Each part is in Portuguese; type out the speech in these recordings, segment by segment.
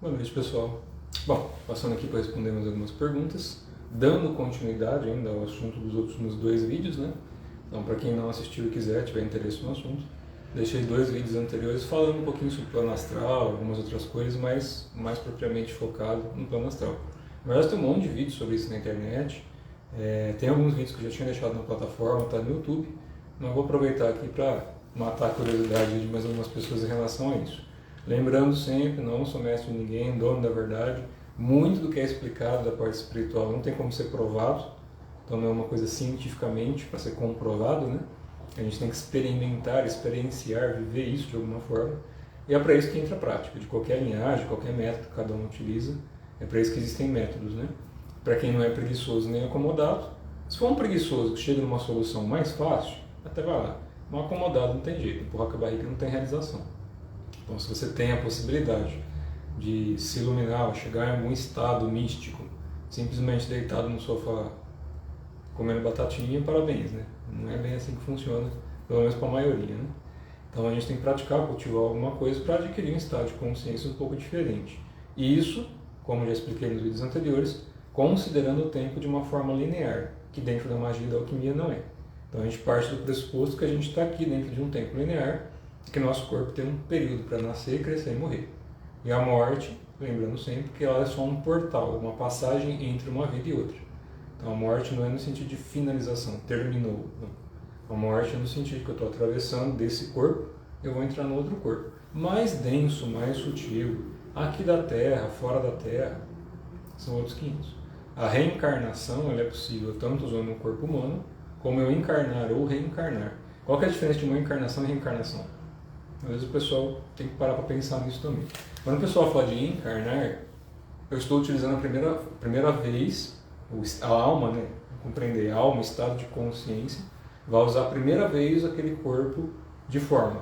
Boa noite, pessoal. Bom, passando aqui para respondermos algumas perguntas, dando continuidade ainda ao assunto dos últimos 2 vídeos, né? Então, para quem não assistiu e quiser, tiver interesse no assunto, deixei 2 vídeos anteriores falando um pouquinho sobre o plano astral, algumas outras coisas, mas mais propriamente focado no plano astral. Na verdade, tem um monte de vídeos sobre isso na internet, tem alguns vídeos que eu já tinha deixado na plataforma, está no YouTube, mas vou aproveitar aqui para matar a curiosidade de mais algumas pessoas em relação a isso. Lembrando sempre, não sou mestre de ninguém, dono da verdade. Muito do que é explicado da parte espiritual não tem como ser provado, então não é uma coisa cientificamente para ser comprovado, né? A gente tem que experimentar, experienciar, viver isso de alguma forma. E é para isso que entra a prática, de qualquer linhagem, qualquer método que cada um utiliza. É para isso que existem métodos, né? Para quem não é preguiçoso nem acomodado, se for um preguiçoso que chega numa solução mais fácil, até vai lá. Um acomodado não tem jeito, empurrar com a barriga não tem realização. Então, se você tem a possibilidade de se iluminar, chegar em algum estado místico, simplesmente deitado no sofá, comendo batatinha, parabéns, né? Não é bem assim que funciona, pelo menos para a maioria, né? Então, a gente tem que praticar, cultivar alguma coisa para adquirir um estado de consciência um pouco diferente. E isso, como já expliquei nos vídeos anteriores, considerando o tempo de uma forma linear, que dentro da magia e da alquimia não é. Então, a gente parte do pressuposto que a gente está aqui dentro de um tempo linear, que nosso corpo tem um período para nascer, crescer e morrer. E a morte, lembrando sempre que ela é só um portal, uma passagem entre uma vida e outra. Então a morte não é no sentido de finalização, terminou. Não. A morte é no sentido que eu estou atravessando desse corpo, eu vou entrar no outro corpo. Mais denso, mais sutil, aqui da Terra, fora da Terra, são outros 500. A reencarnação ela é possível tanto usando o corpo humano, como eu encarnar ou reencarnar. Qual que é a diferença de uma encarnação e reencarnação? Às vezes o pessoal tem que parar para pensar nisso também. Quando o pessoal fala de encarnar, eu estou utilizando a primeira vez, a alma, né? Compreender a alma, estado de consciência, vai usar a primeira vez aquele corpo de forma.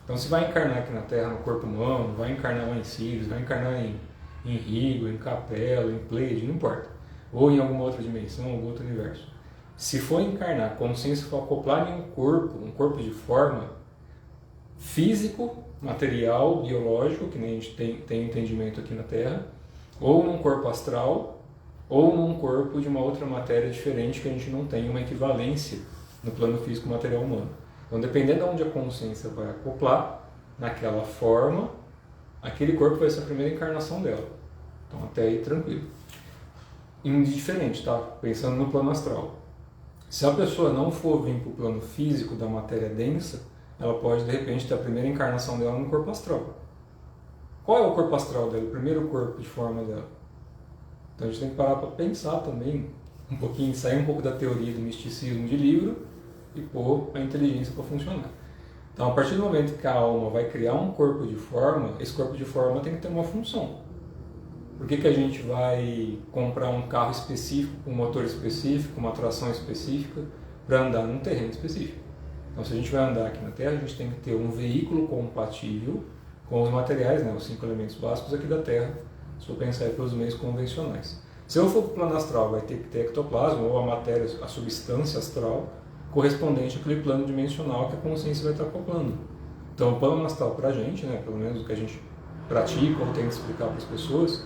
Então, se vai encarnar aqui na Terra, no corpo humano, vai encarnar lá em Sirius, vai encarnar em Rigo, em Capela, em Pleiade, não importa. Ou em alguma outra dimensão, algum outro universo. Se for encarnar, a consciência for acoplar em um corpo de forma, físico, material, biológico, que nem a gente tem entendimento aqui na Terra, ou num corpo astral, ou num corpo de uma outra matéria diferente que a gente não tem uma equivalência no plano físico material humano. Então, dependendo de onde a consciência vai acoplar, naquela forma, aquele corpo vai ser a primeira encarnação dela. Então, até aí, tranquilo. Indiferente, tá? Pensando no plano astral. Se a pessoa não for vir para o plano físico da matéria densa, ela pode, de repente, ter a primeira encarnação dela no corpo astral. Qual é o corpo astral dela? O primeiro corpo de forma dela. Então a gente tem que parar para pensar também um pouquinho, sair um pouco da teoria do misticismo de livro e pôr a inteligência para funcionar. Então, a partir do momento que a alma vai criar um corpo de forma, esse corpo de forma tem que ter uma função. Por que a gente vai comprar um carro específico, um motor específico, uma tração específica, para andar num terreno específico? Então, se a gente vai andar aqui na Terra, a gente tem que ter um veículo compatível com os materiais, né, os 5 elementos básicos aqui da Terra, se eu pensar pelos meios convencionais. Se eu for para o plano astral, vai ter que ter ectoplasma, ou a matéria, a substância astral, correspondente àquele plano dimensional que a consciência vai estar acoplando. Então, o plano astral para a gente, né, pelo menos o que a gente pratica ou tem que explicar para as pessoas,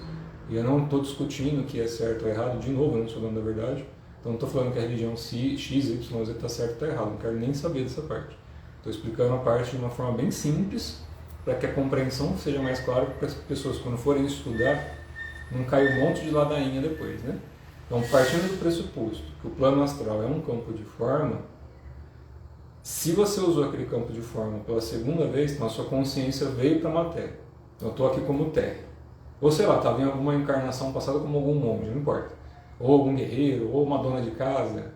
e eu não estou discutindo o que é certo ou errado, de novo, eu não sou dono da verdade, então não estou falando que a religião X, Y, Z está certo ou está errado, não quero nem saber dessa parte. Estou explicando a parte de uma forma bem simples, para que a compreensão seja mais clara, para as pessoas, quando forem estudar, não caia um monte de ladainha depois, né? Então, partindo do pressuposto que o plano astral é um campo de forma, se você usou aquele campo de forma pela segunda vez, então a sua consciência veio para a matéria. Então, eu estou aqui como terra. Ou sei lá, estava em alguma encarnação passada como algum monge, não importa. Ou algum guerreiro, ou uma dona de casa,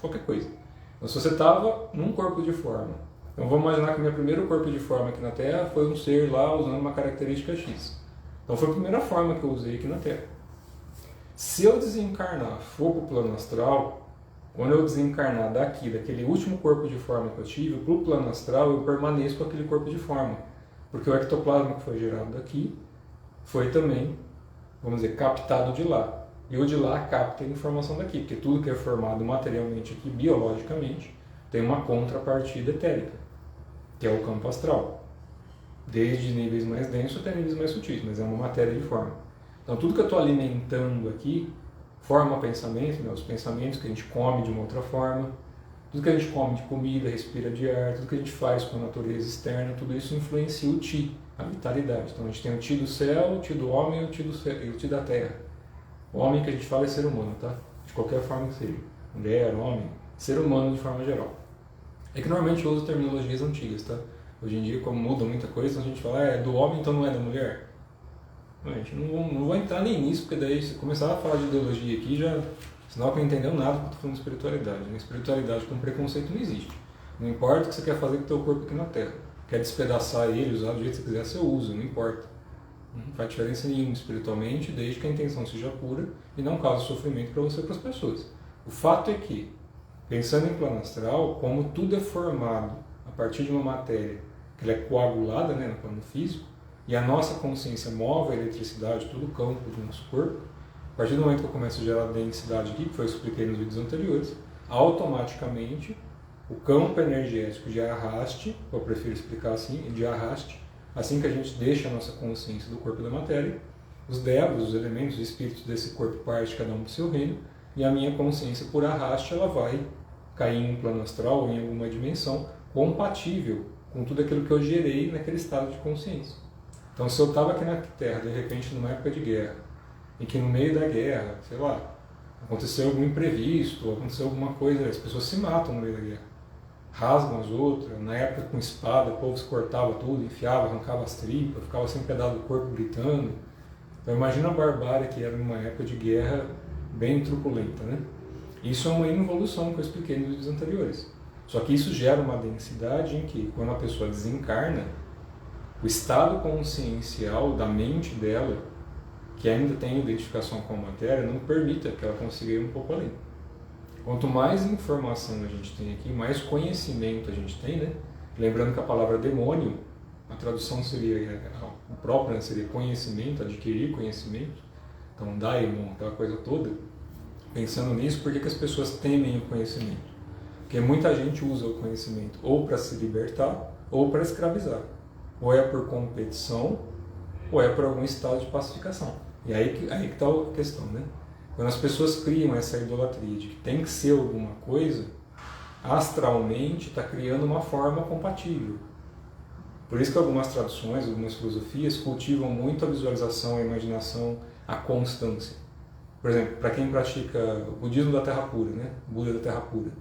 qualquer coisa. Então, se você estava num corpo de forma, então vamos imaginar que o meu primeiro corpo de forma aqui na Terra foi um ser lá usando uma característica X. Então foi a primeira forma que eu usei aqui na Terra. Se eu desencarnar, for para o plano astral, quando eu desencarnar daqui, daquele último corpo de forma que eu tive, para o plano astral eu permaneço com aquele corpo de forma. Porque o ectoplasma que foi gerado daqui foi também, vamos dizer, captado de lá. E o de lá capta a informação daqui, porque tudo que é formado materialmente aqui, biologicamente, tem uma contrapartida etérica, que é o campo astral. desde níveis mais densos até níveis mais sutis, mas é uma matéria de forma. Então tudo que eu estou alimentando aqui forma pensamento, né? Os pensamentos que a gente come de uma outra forma, tudo que a gente come de comida, respira de ar, tudo que a gente faz com a natureza externa, tudo isso influencia o Ti, a vitalidade. Então a gente tem o Ti do céu, o Ti do homem e o Ti da terra. O homem que a gente fala é ser humano, tá? De qualquer forma que seja. Mulher, homem, ser humano de forma geral. É que normalmente eu uso terminologias antigas, tá? Hoje em dia, como muda muita coisa, então a gente fala, é do homem, então não é da mulher. Não, a gente não vai entrar nem nisso, porque daí se começar a falar de ideologia aqui, já senão não entendeu nada que eu estou falando de espiritualidade. Né? Espiritualidade com preconceito não existe. Não importa o que você quer fazer com o teu corpo aqui na Terra. Quer despedaçar ele, usar do jeito que você quiser, você usa, não importa. Não faz diferença nenhuma espiritualmente, desde que a intenção seja pura e não cause sofrimento para você e para as pessoas. O fato é que, pensando em plano astral, como tudo é formado a partir de uma matéria que ela é coagulada, né, no plano físico, e a nossa consciência move a eletricidade, todo o campo do nosso corpo, a partir do momento que eu começo a gerar densidade aqui, que foi eu expliquei nos vídeos anteriores, automaticamente o campo energético de arraste, eu prefiro explicar assim, de arraste, assim que a gente deixa a nossa consciência do corpo e da matéria, os devas, os elementos, os espíritos desse corpo parte cada um do seu reino, e a minha consciência por arraste ela vai cair em um plano astral ou em alguma dimensão compatível com tudo aquilo que eu gerei naquele estado de consciência. Então, se eu estava aqui na Terra, de repente, numa época de guerra, e que no meio da guerra, sei lá, aconteceu algum imprevisto, ou aconteceu alguma coisa, as pessoas se matam no meio da guerra, rasgam as outras, na época com espada, o povo se cortava tudo, enfiava, arrancava as tripas, ficava sem pedaço do corpo gritando. Então, imagina a barbárie que era numa época de guerra bem truculenta, né? Isso é uma involução que eu expliquei nos vídeos anteriores. Só que isso gera uma densidade em que, quando a pessoa desencarna, o estado consciencial da mente dela, que ainda tem identificação com a matéria, não permita que ela consiga ir um pouco além. Quanto mais informação a gente tem aqui, mais conhecimento a gente tem, né? Lembrando que a palavra demônio, a tradução seria, o próprio, né, seria conhecimento, adquirir conhecimento. Então, daimon, aquela coisa toda. Pensando nisso, por que as pessoas temem o conhecimento? Porque muita gente usa o conhecimento ou para se libertar ou para escravizar. Ou é por competição ou é por algum estado de pacificação. E aí que está a questão, né? Quando as pessoas criam essa idolatria de que tem que ser alguma coisa, astralmente está criando uma forma compatível. Por isso que algumas traduções, algumas filosofias cultivam muito a visualização, a imaginação, a constância. Por exemplo, para quem pratica o budismo da Terra Pura, né? Buda da Terra Pura,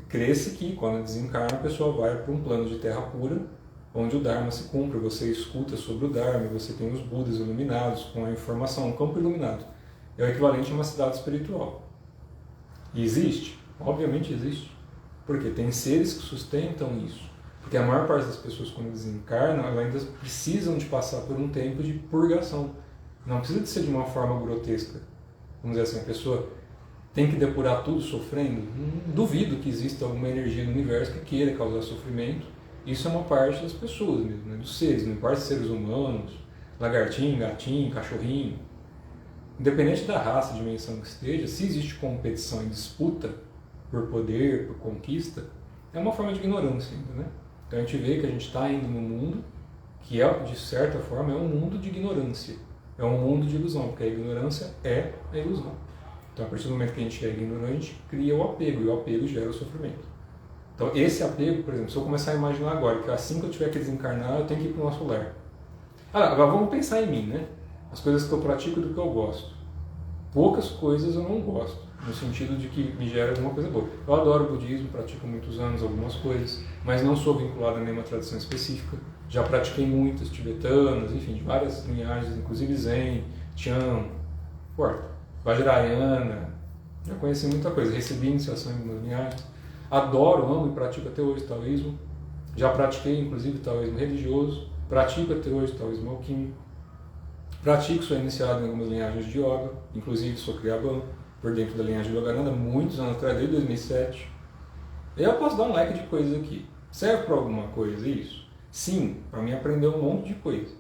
crê-se que quando desencarna a pessoa vai para um plano de Terra Pura, onde o Dharma se cumpre, você escuta sobre o Dharma, você tem os Budas iluminados com a informação, um campo iluminado. É o equivalente a uma cidade espiritual. E existe? Obviamente existe. Porque tem seres que sustentam isso. Porque a maior parte das pessoas, quando desencarnam, elas ainda precisam de passar por um tempo de purgação. Não precisa de ser de uma forma grotesca. Vamos dizer assim, a pessoa tem que depurar tudo sofrendo. Duvido que exista alguma energia no universo que queira causar sofrimento. Isso é uma parte das pessoas mesmo, né? Dos seres, não importa se seres humanos, lagartinho, gatinho, cachorrinho. Independente da raça, dimensão que esteja, se existe competição e disputa por poder, por conquista, é uma forma de ignorância ainda, né? Então a gente vê que a gente está indo num mundo que, de certa forma, é um mundo de ignorância. É um mundo de ilusão, porque a ignorância é a ilusão. Então, a partir do momento que a gente é ignorante, cria o apego, e o apego gera o sofrimento. Então, esse apego, por exemplo, se eu começar a imaginar agora que assim que eu tiver que desencarnar, eu tenho que ir para o nosso lar. Agora vamos pensar em mim, né? As coisas que eu pratico e do que eu gosto. Poucas coisas eu não gosto, no sentido de que me gera alguma coisa boa. Eu adoro o budismo, pratico há muitos anos algumas coisas, mas não sou vinculado a nenhuma tradição específica. Já pratiquei muitas, tibetanas, enfim, de várias linhagens, inclusive Zen, Chan, Vajrayana. Já conheci muita coisa, recebi iniciação em algumas linhagens. Adoro, amo e pratico até hoje taoísmo. Já pratiquei, inclusive, taoísmo religioso. Pratico até hoje taoísmo alquímico. Pratico, sou iniciado em algumas linhagens de yoga, inclusive sou Kriyaban, por dentro da linhagem de Yogananda, muitos anos atrás, desde 2007. E eu posso dar um leque de coisas aqui. Serve para alguma coisa isso? Sim, para mim aprender um monte de coisa.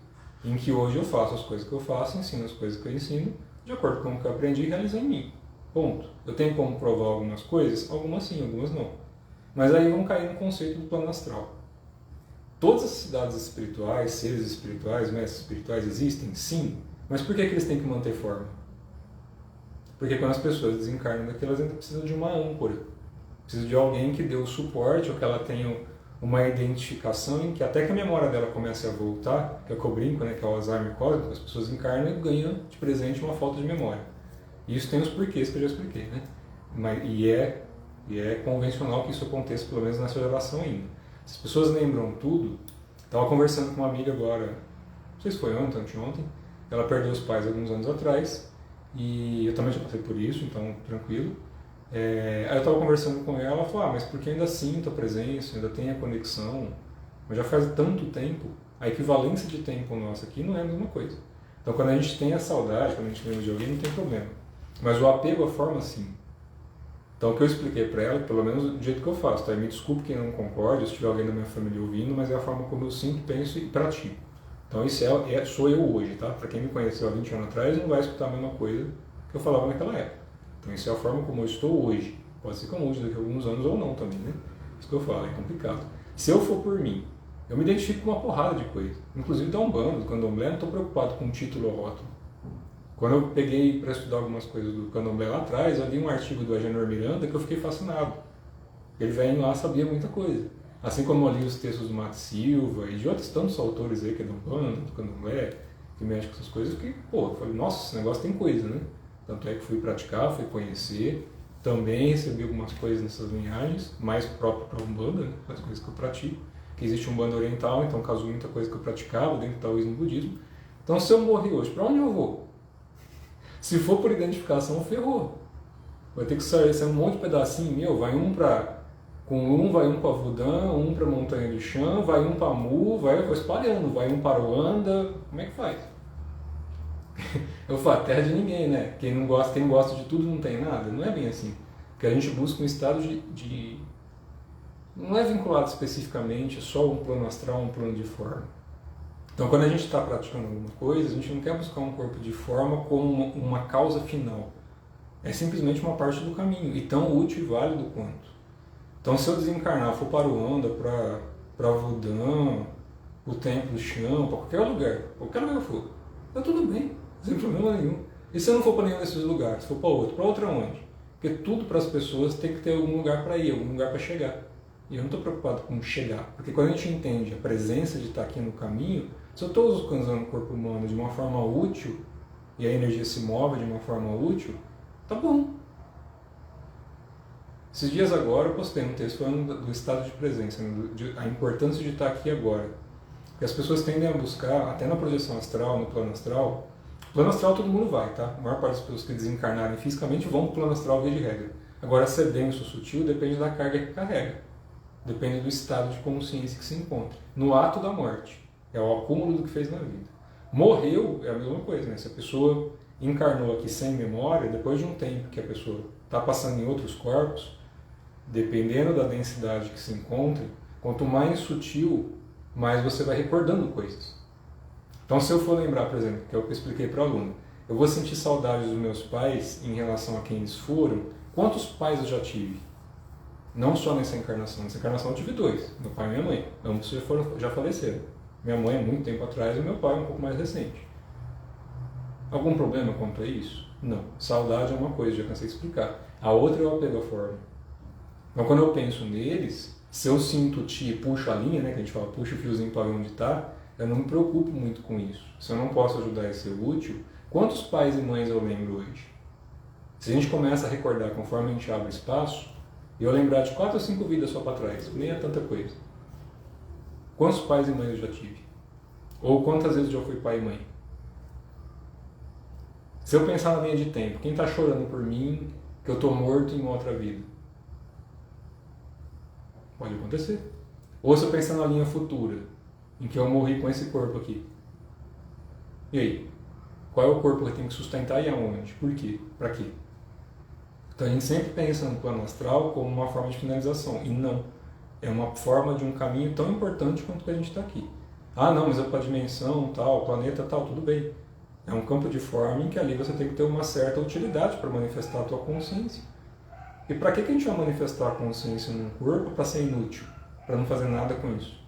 Em que hoje eu faço as coisas que eu faço, ensino as coisas que eu ensino, de acordo com o que eu aprendi e realizei em mim. Ponto. Eu tenho como provar algumas coisas? Algumas sim, algumas não. Mas aí vamos cair no conceito do plano astral. Todas as cidades espirituais, seres espirituais, mestres espirituais existem? Sim. Mas por que eles têm que manter forma? Porque quando as pessoas desencarnam daqui, elas ainda precisam de uma âncora. Precisam de alguém que dê o suporte, ou que ela tenha uma identificação em que até que a memória dela comece a voltar, que é o que eu brinco, né, que é o Alzheimer cósmico, as pessoas encarnam e ganham de presente uma falta de memória. E isso tem os porquês que eu já expliquei, né? E é convencional que isso aconteça, pelo menos nessa geração ainda. Se as pessoas lembram tudo, estava conversando com uma amiga agora, não sei se foi ontem, anteontem, ela perdeu os pais alguns anos atrás, e eu também já passei por isso, então tranquilo. Aí eu estava conversando com ela falou, mas porque ainda sinto a presença, ainda tem a conexão, mas já faz tanto tempo, a equivalência de tempo nossa aqui não é a mesma coisa. Então quando a gente tem a saudade, quando a gente lembra de alguém, não tem problema. Mas o apego à forma, sim. Então o que eu expliquei para ela, pelo menos do jeito que eu faço, tá? Me desculpe quem não concorda, se tiver alguém da minha família ouvindo, mas é a forma como eu sinto, penso e pratico. Então isso sou eu hoje, tá? Para quem me conheceu há 20 anos atrás, não vai escutar a mesma coisa que eu falava naquela época. Então isso é a forma como eu estou hoje. Pode ser que eu mude daqui a alguns anos ou não também, né? Isso que eu falo, é complicado. Se eu for por mim, eu me identifico com uma porrada de coisa. Inclusive da Umbanda, do Candomblé, não estou preocupado com o título ou rótulo. Quando eu peguei para estudar algumas coisas do Candomblé lá atrás, eu li um artigo do Agenor Miranda que eu fiquei fascinado. Ele velho lá sabia muita coisa. Assim como eu li os textos do Mato Silva e de outros tantos autores aí, que é do Umbanda, do Candomblé, que mexe com essas coisas, eu fiquei, eu falei, nossa, esse negócio tem coisa, né? Tanto é que fui praticar, fui conhecer, também recebi algumas coisas nessas linhagens, mais próprio para a Umbanda, né? As coisas que eu pratico. Que existe Umbanda oriental, então casou muita coisa que eu praticava dentro do taoísmo e budismo. Então se eu morrer hoje, para onde eu vou? Se for por identificação, ferrou. Vai ter que sair um monte de pedacinho meu, vai um para vai um para Wudang, um para Montanha de Chã, vai um para Mu, vai espalhando, vai um para Ruanda, como é que faz? Eu falo, terra de ninguém, né? Quem gosta de tudo não tem nada. Não é bem assim. Porque a gente busca um estado de não é vinculado especificamente só um plano astral, um plano de forma. Então, quando a gente está praticando alguma coisa, a gente não quer buscar um corpo de forma como uma causa final. É simplesmente uma parte do caminho, e tão útil e válido quanto. Então, se eu desencarnar, for para o Anda, para Wudang, o Templo do Chão, para qualquer lugar que eu for, tá tudo bem, sem problema nenhum. E se eu não for para nenhum desses lugares, se for para outro onde? Porque tudo para as pessoas tem que ter algum lugar para ir, algum lugar para chegar. E eu não estou preocupado com chegar, porque quando a gente entende a presença de estar aqui no caminho, se eu estou usando o corpo humano de uma forma útil, e a energia se move de uma forma útil, tá bom. Esses dias agora eu postei um texto falando do estado de presença, a importância de estar aqui agora. Porque as pessoas tendem a buscar, até na projeção astral, no plano astral todo mundo vai, tá? A maior parte das pessoas que desencarnarem fisicamente vão para o plano astral via de regra. Agora, se é denso ou sutil, depende da carga que carrega. Depende do estado de consciência que se encontra. No ato da morte, é o acúmulo do que fez na vida. Morreu é a mesma coisa, né? Se a pessoa encarnou aqui sem memória, depois de um tempo que a pessoa está passando em outros corpos, dependendo da densidade que se encontre, quanto mais sutil, mais você vai recordando coisas. Então, se eu for lembrar, por exemplo, que é o que eu expliquei para o aluno, eu vou sentir saudades dos meus pais em relação a quem eles foram. Quantos pais eu já tive? Não só nessa encarnação. Nessa encarnação eu tive 2, meu pai e minha mãe. Ambos já faleceram. Minha mãe há muito tempo atrás e meu pai um pouco mais recente. Algum problema quanto a isso? Não. Saudade é uma coisa, já cansei de explicar. A outra é o apego à forma. Então, quando eu penso neles, se eu sinto e puxo a linha, né, que a gente fala, puxa o fiozinho para onde está, eu não me preocupo muito com isso. Se eu não posso ajudar a ser útil, quantos pais e mães eu lembro hoje? Se a gente começa a recordar conforme a gente abre espaço, e eu lembrar de 4 ou 5 vidas só para trás, nem é tanta coisa. Quantos pais e mães eu já tive? Ou quantas vezes eu fui pai e mãe? Se eu pensar na linha de tempo, quem está chorando por mim que eu estou morto em outra vida? Pode acontecer. Ou se eu pensar na linha futura, em que eu morri com esse corpo aqui. E aí? Qual é o corpo que eu tenho que sustentar e aonde? Por quê? Para quê? Então a gente sempre pensa no plano astral como uma forma de finalização. E não. É uma forma de um caminho tão importante quanto que a gente está aqui. Ah, não, mas é para a dimensão tal, planeta tal, tudo bem. É um campo de forma em que ali você tem que ter uma certa utilidade para manifestar a tua consciência. E para que a gente vai manifestar a consciência num corpo para ser inútil? Para não fazer nada com isso?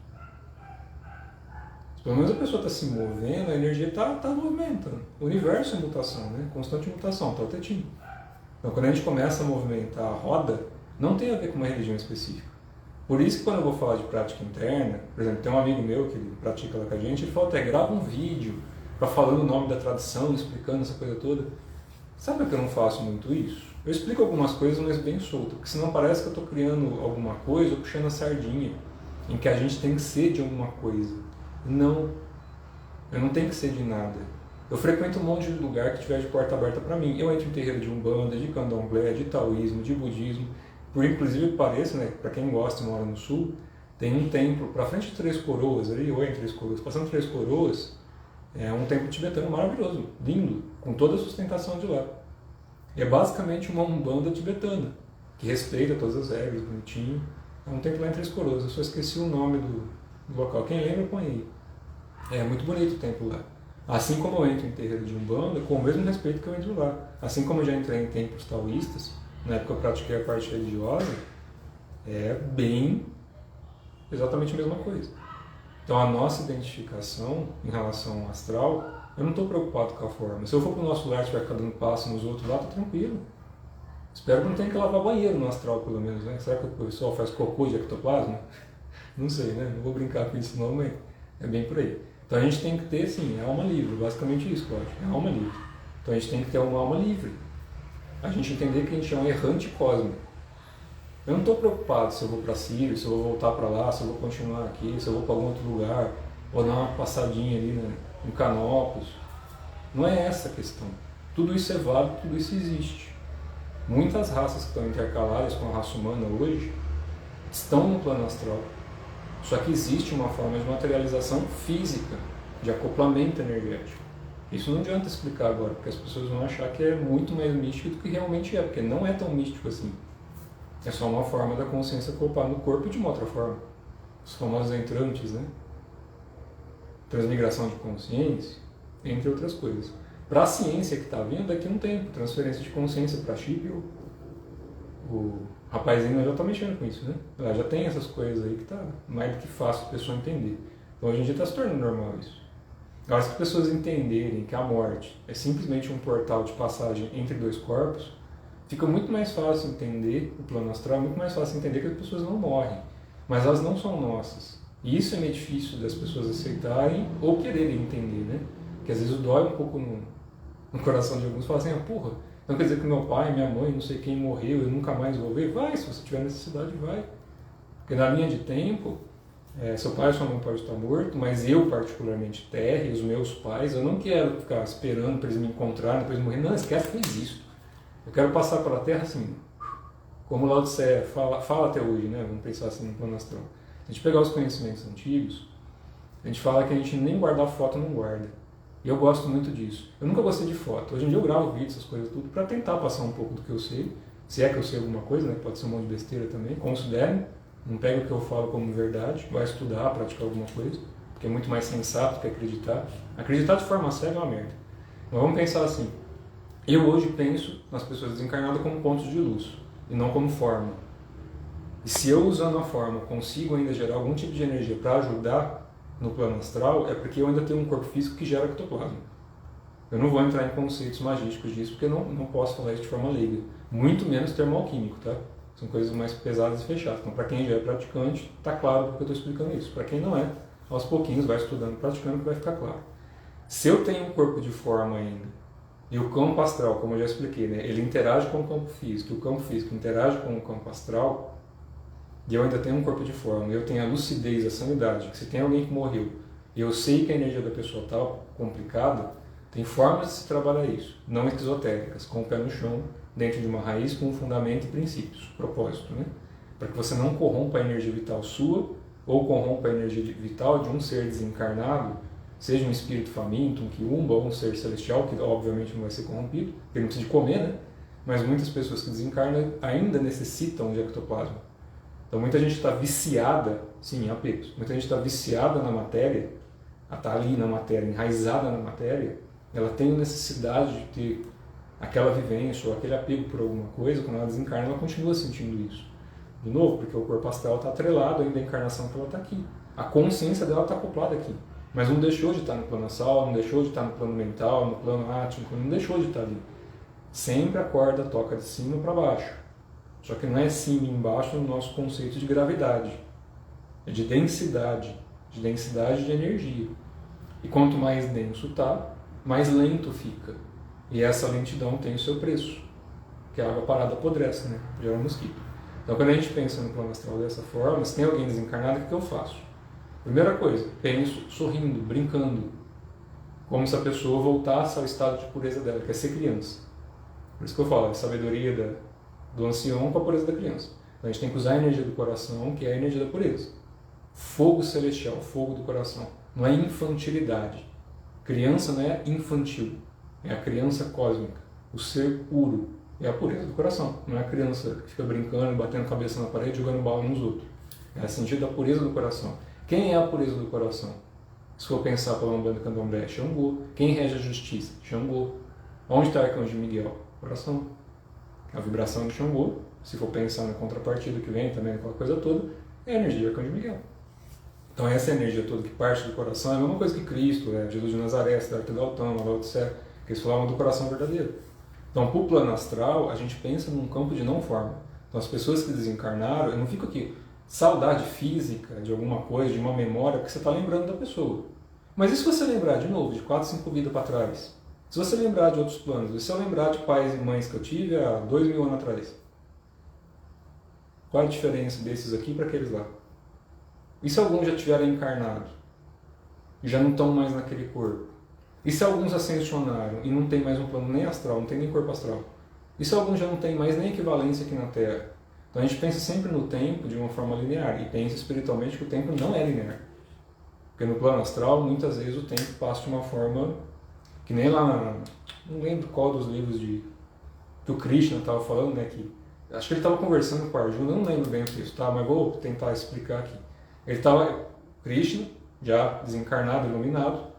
Pelo menos a pessoa está se movendo, a energia está movimentando. O universo é mutação, né? Constante mutação, está o tetinho. Então, quando a gente começa a movimentar a roda, não tem a ver com uma religião específica. Por isso que quando eu vou falar de prática interna, por exemplo, tem um amigo meu que ele pratica lá com a gente, ele fala até, grava um vídeo para falando o nome da tradição, explicando essa coisa toda. Sabe que eu não faço muito isso? Eu explico algumas coisas, mas bem solto, porque senão parece que eu estou criando alguma coisa ou puxando a sardinha, em que a gente tem que ser de alguma coisa. Não, eu não tenho que ser de nada. Eu frequento um monte de lugar que tiver de porta aberta para mim. Eu entro em terreiro de Umbanda, de Candomblé, de Taoísmo, de Budismo. Por inclusive que pareça, né, para quem gosta e mora no sul, tem um templo para frente de Três Coroas, ali, ou em Três Coroas, passando Três Coroas, é um templo tibetano maravilhoso, lindo, com toda a sustentação de lá. É basicamente uma Umbanda tibetana, que respeita todas as regras, bonitinho. É um templo lá em Três Coroas, eu só esqueci o nome do local. Quem lembra, põe aí. É muito bonito o templo lá. Assim como eu entro em terreiro de Umbanda, com o mesmo respeito que eu entro lá. Assim como eu já entrei em templos taoístas, na época eu pratiquei a parte religiosa, é bem exatamente a mesma coisa. Então a nossa identificação em relação ao astral, eu não estou preocupado com a forma. Se eu for para o nosso lar e estiver dando passo nos outros lá, está tranquilo. Espero que não tenha que lavar banheiro no astral, pelo menos, né? Será que o pessoal faz cocô de ectoplasma? Não sei, né? Não vou brincar com isso não, mas é bem por aí. Então a gente tem que ter, sim, a alma livre, basicamente isso, Cláudio, é a alma livre. Então a gente tem que ter uma alma livre. A gente entender que a gente é um errante cósmico. Eu não estou preocupado se eu vou para Sírio, se eu vou voltar para lá, se eu vou continuar aqui, se eu vou para algum outro lugar, ou dar uma passadinha ali no Canopus. Não é essa a questão. Tudo isso é válido, tudo isso existe. Muitas raças que estão intercaladas com a raça humana hoje estão no plano astral. Só que existe uma forma de materialização física, de acoplamento energético. Isso não adianta explicar agora, porque as pessoas vão achar que é muito mais místico do que realmente é, porque não é tão místico assim. É só uma forma da consciência acoplar no corpo de uma outra forma. Os famosos entrantes, né? Transmigração de consciência, entre outras coisas. Para a ciência que está vindo, daqui a um tempo, transferência de consciência para chip, o rapazinho já está mexendo com isso, né? Ela já tem essas coisas aí que está mais do que fácil a pessoa entender. Então hoje em dia está se tornando normal isso. Agora, se as pessoas entenderem que a morte é simplesmente um portal de passagem entre dois corpos, fica muito mais fácil entender o plano astral, muito mais fácil entender que as pessoas não morrem, mas elas não são nossas. E isso é meio difícil das pessoas aceitarem ou quererem entender, né? Porque às vezes dói um pouco no coração de alguns, falam assim, porra, então quer dizer que meu pai, minha mãe, não sei quem morreu, eu nunca mais vou ver? Vai, se você tiver necessidade, vai. Porque na linha de tempo, seu pai ou sua mãe pode estar morto, mas eu particularmente, Terra, e os meus pais, eu não quero ficar esperando para eles me encontrarem, depois morrer. Não, esquece que existe. Eu quero passar pela Terra assim, como Lao Tse fala até hoje, né? Vamos pensar assim no plano astral. Se a gente pegar os conhecimentos antigos, a gente fala que a gente nem guardar foto não guarda. E eu gosto muito disso. Eu nunca gostei de foto. Hoje em dia eu gravo vídeos, essas coisas tudo, para tentar passar um pouco do que eu sei. Se é que eu sei alguma coisa, né? Pode ser um monte de besteira também. Considere. Não pega o que eu falo como verdade. Vai estudar, praticar alguma coisa. Porque é muito mais sensato que acreditar. Acreditar de forma cega é uma merda. Mas vamos pensar assim. Eu hoje penso nas pessoas desencarnadas como pontos de luz. E não como forma. E se eu, usando a forma, consigo ainda gerar algum tipo de energia para ajudar no plano astral, é porque eu ainda tenho um corpo físico que gera ectoplasma. Eu não vou entrar em conceitos magísticos disso, porque eu não posso falar isso de forma leiga. Muito menos termoalquímico, tá? São coisas mais pesadas e fechadas. Então, para quem já é praticante, está claro porque eu estou explicando isso. Para quem não é, aos pouquinhos vai estudando, praticando, que vai ficar claro. Se eu tenho um corpo de forma ainda, e o campo astral, como eu já expliquei, né, ele interage com o campo físico, e o campo físico interage com o campo astral, e eu ainda tenho um corpo de forma, eu tenho a lucidez, a sanidade, que se tem alguém que morreu, e eu sei que a energia da pessoa está complicada, tem formas de se trabalhar isso, não esotéricas, com o pé no chão, dentro de uma raiz com um fundamento e princípios, propósito, né? Para que você não corrompa a energia vital sua, ou corrompa a energia vital de um ser desencarnado, seja um espírito faminto, um quiumba, ou um ser celestial, que obviamente não vai ser corrompido, porque ele não precisa de comer, né? Mas muitas pessoas que desencarnam ainda necessitam de ectoplasma. Então muita gente está viciada, sim, em apegos, muita gente está viciada na matéria, está ali na matéria, enraizada na matéria, ela tem necessidade de ter aquela vivência ou aquele apego por alguma coisa, quando ela desencarna ela continua sentindo isso. De novo, porque o corpo astral está atrelado ainda à encarnação que ela está aqui. A consciência dela está acoplada aqui. Mas não deixou de estar no plano astral, não deixou de estar no plano mental, no plano átmico, não deixou de estar ali. Sempre a corda toca de cima para baixo. Só que não é cima e embaixo no nosso conceito de gravidade. É de densidade de energia. E quanto mais denso está, mais lento fica. E essa lentidão tem o seu preço, que a água parada apodrece, né? Gera mosquito. Então, quando a gente pensa no plano astral dessa forma, se tem alguém desencarnado, o que eu faço? Primeira coisa, penso sorrindo, brincando, como se a pessoa voltasse ao estado de pureza dela, que é ser criança. Por isso que eu falo, a sabedoria do ancião com a pureza da criança. Então, a gente tem que usar a energia do coração, que é a energia da pureza. Fogo celestial, fogo do coração. Não é infantilidade. Criança não é infantil, é a criança cósmica, o ser puro. É a pureza do coração. Não é a criança que fica brincando, batendo a cabeça na parede, jogando bala nos outros. É o sentido da pureza do coração. Quem é a pureza do coração? Se for pensar pela Umbanda e Candomblé, Xangô. Quem rege a justiça? Xangô. Onde está o arcanjo Miguel? Coração. A vibração de Xangô, se for pensar na contrapartida que vem também, aquela coisa toda, é a energia do arcanjo Miguel. Então essa energia toda que parte do coração é a mesma coisa que Cristo, Jesus de Nazaré, Siddhartha Gautama, Lao Tse, que eles falavam do coração verdadeiro. Então, para o plano astral, a gente pensa num campo de não forma. Então, as pessoas que desencarnaram, eu não fico aqui, saudade física de alguma coisa, de uma memória, porque você está lembrando da pessoa. Mas e se você lembrar, de novo, de 4, 5 vidas para trás? Se você lembrar de outros planos, e se eu lembrar de pais e mães que eu tive há 2000 anos atrás? Qual a diferença desses aqui para aqueles lá? E se alguns já tiveram encarnado? E já não estão mais naquele corpo? E se alguns ascensionaram e não tem mais um plano nem astral, não tem nem corpo astral? E se alguns já não tem mais nem equivalência aqui na Terra? Então a gente pensa sempre no tempo de uma forma linear e pensa espiritualmente que o tempo não é linear. Porque no plano astral, muitas vezes o tempo passa de uma forma que nem lá, não lembro qual dos livros que o Krishna estava falando, né? Acho que ele estava conversando com a Arjuna, não lembro bem o texto, tá? Mas vou tentar explicar aqui. Ele estava, Krishna, já desencarnado, iluminado,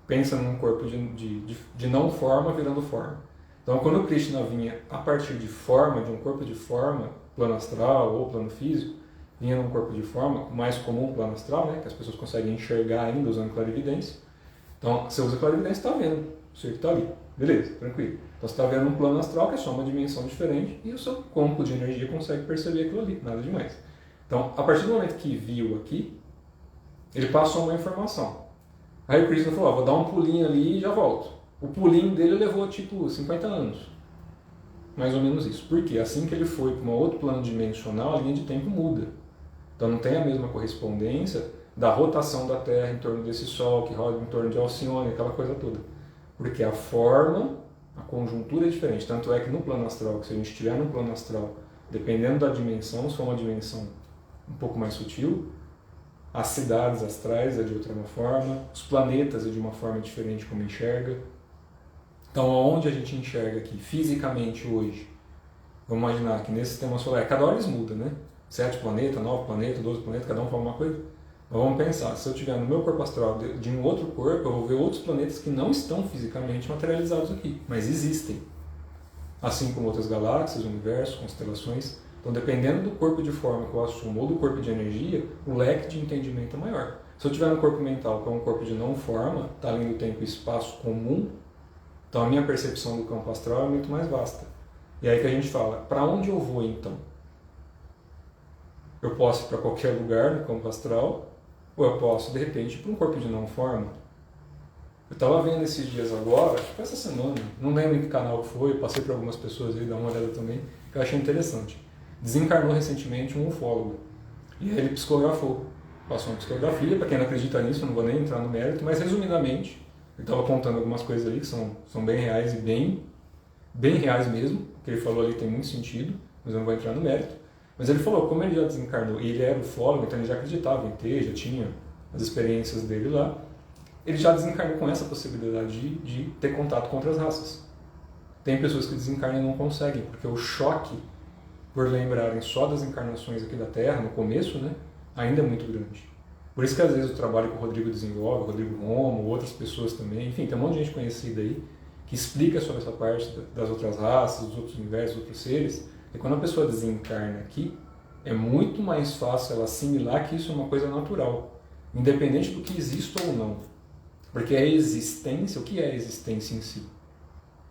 pensa num corpo de não forma virando forma. Então, quando o Krishna vinha a partir de forma, de um corpo de forma, plano astral ou plano físico, vinha num corpo de forma, o mais comum plano astral, né, que as pessoas conseguem enxergar ainda usando clarividência. Então, você usa clarividência, está vendo o ser que está ali. Beleza, tranquilo. Então, você está vendo um plano astral que é só uma dimensão diferente e o seu campo de energia consegue perceber aquilo ali, nada demais. Então, a partir do momento que viu aqui, ele passou uma informação. Aí o Krishna falou, vou dar um pulinho ali e já volto. O pulinho dele levou tipo 50 anos. Mais ou menos isso. Por quê? Assim que ele foi para um outro plano dimensional, a linha de tempo muda. Então não tem a mesma correspondência da rotação da Terra em torno desse Sol, que roda em torno de Alcione, aquela coisa toda. Porque a forma, a conjuntura é diferente. Tanto é que no plano astral, que se a gente estiver no plano astral, dependendo da dimensão, se for uma dimensão um pouco mais sutil, as cidades astrais é de outra forma, os planetas é de uma forma diferente como enxerga. Então, onde a gente enxerga aqui fisicamente hoje, vamos imaginar que nesse sistema solar, cada hora eles mudam, né? 7 planetas, 9 planetas, 12 planetas, cada um fala uma coisa. Mas vamos pensar, se eu estiver no meu corpo astral de um outro corpo, eu vou ver outros planetas que não estão fisicamente materializados aqui, mas existem. Assim como outras galáxias, universos, constelações. Então, dependendo do corpo de forma que eu assumo ou do corpo de energia, o leque de entendimento é maior. Se eu tiver no corpo mental, que é um corpo de não forma, está além do tempo e espaço comum, então a minha percepção do campo astral é muito mais vasta. E aí que a gente fala, para onde eu vou então? Eu posso ir para qualquer lugar no campo astral, ou eu posso, de repente, ir para um corpo de não forma. Eu estava vendo esses dias agora, acho que foi essa semana, não lembro em que canal foi, passei para algumas pessoas aí, dá uma olhada também, que eu achei interessante. Desencarnou recentemente um ufólogo, e aí ele psicografou. Passou uma psicografia, para quem não acredita nisso, eu não vou nem entrar no mérito, mas resumidamente, ele estava contando algumas coisas ali que são bem reais e bem reais mesmo, o que ele falou ali tem muito sentido, mas eu não vou entrar no mérito. Mas ele falou, como ele já desencarnou, e ele era ufólogo, então ele já acreditava em ter, já tinha as experiências dele lá, ele já desencarnou com essa possibilidade de ter contato com outras raças. Tem pessoas que desencarnam e não conseguem, porque o choque por lembrarem só das encarnações aqui da Terra, no começo, né, ainda é muito grande. Por isso que às vezes o trabalho que o Rodrigo desenvolve, o Rodrigo Romo, outras pessoas também, enfim, tem um monte de gente conhecida aí, que explica sobre essa parte das outras raças, dos outros universos, dos outros seres, e quando a pessoa desencarna aqui, é muito mais fácil ela assimilar que isso é uma coisa natural. independente do que exista ou não. Porque a existência, o que é a existência em si?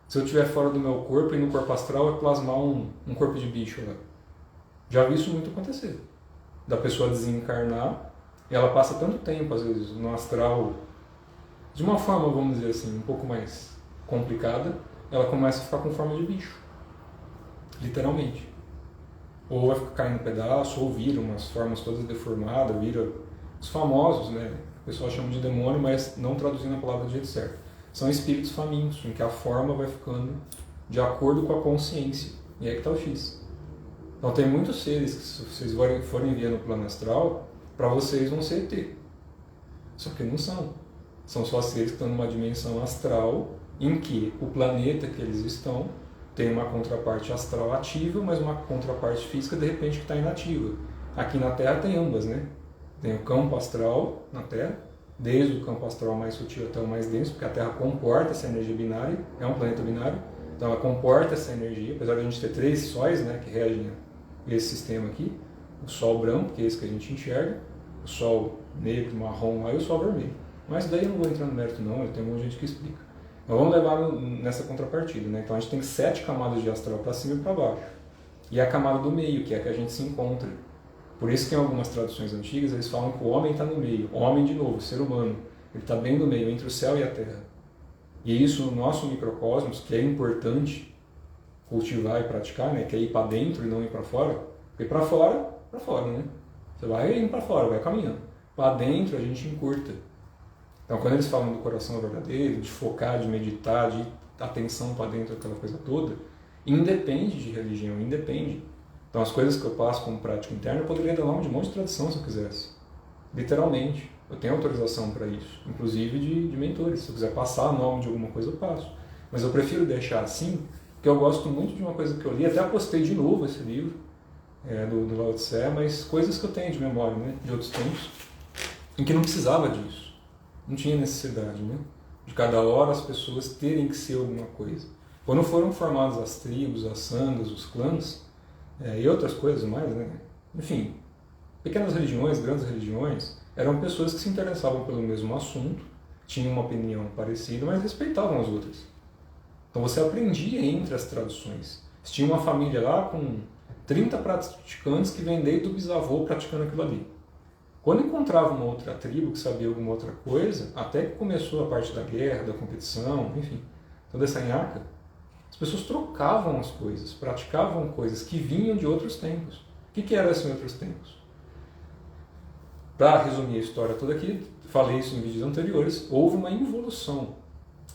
Se eu estiver fora do meu corpo e no corpo astral é plasmar um corpo de bicho lá. Já vi isso muito acontecer. Da pessoa desencarnar, e ela passa tanto tempo, às vezes, no astral, de uma forma, vamos dizer assim, um pouco mais complicada, ela começa a ficar com forma de bicho. Literalmente. Ou vai ficar caindo pedaço, ou vira umas formas todas deformadas, vira os famosos, né? O pessoal chama de demônio, mas não traduzindo a palavra do jeito certo. São espíritos famintos, em que a forma vai ficando de acordo com a consciência. E aí que está o X. Então tem muitos seres que, se vocês forem ver no plano astral, para vocês vão ser ET. Só que não são. São só seres que estão numa dimensão astral, em que o planeta que eles estão tem uma contraparte astral ativa, mas uma contraparte física, de repente, que está inativa. Aqui na Terra tem ambas, né? Tem o campo astral na Terra, desde o campo astral mais sutil até o mais denso, porque a Terra comporta essa energia binária, é um planeta binário, então ela comporta essa energia, apesar de a gente ter 3 sóis, né, que regem esse sistema aqui, o Sol branco, que é esse que a gente enxerga, o Sol negro, marrom lá, e o Sol vermelho. Mas daí eu não vou entrar no mérito não, tem um monte de gente que explica. Mas vamos levar nessa contrapartida, né? Então a gente tem 7 camadas de astral para cima e para baixo. E a camada do meio, que é a que a gente se encontra. Por isso que em algumas traduções antigas eles falam que o homem está no meio. O homem, de novo, o ser humano, ele está bem no meio, entre o céu e a terra. E isso no nosso microcosmos, que é importante cultivar e praticar, né? Que é ir para dentro e não ir para fora. Porque para fora, né? Você vai indo para fora, vai caminhando. Para dentro a gente encurta. Então, quando eles falam do coração verdadeiro, de focar, de meditar, de atenção para dentro daquela coisa toda, independe de religião, independe. Então, as coisas que eu passo como prática interna, eu poderia dar nome de um monte de tradição se eu quisesse. Literalmente. Eu tenho autorização para isso, inclusive de mentores. Se eu quiser passar o nome de alguma coisa, eu passo. Mas eu prefiro deixar assim, porque eu gosto muito de uma coisa que eu li, até postei de novo esse livro, do Lao Tse, mas coisas que eu tenho de memória, né, de outros tempos, em que não precisava disso. Não tinha necessidade, né? De cada hora as pessoas terem que ser alguma coisa. Quando foram formadas as tribos, as sangas, os clãs, e outras coisas mais, né? Enfim, pequenas religiões, grandes religiões, eram pessoas que se interessavam pelo mesmo assunto, tinham uma opinião parecida, mas respeitavam as outras. Então você aprendia entre as traduções. Se tinha uma família lá com 30 praticantes que vem desde o bisavô praticando aquilo ali. Quando encontrava uma outra tribo que sabia alguma outra coisa, até que começou a parte da guerra, da competição, enfim, toda essa nhaca, as pessoas trocavam as coisas, praticavam coisas que vinham de outros tempos. O que era isso em outros tempos? Para resumir a história toda aqui, falei isso em vídeos anteriores, houve uma involução.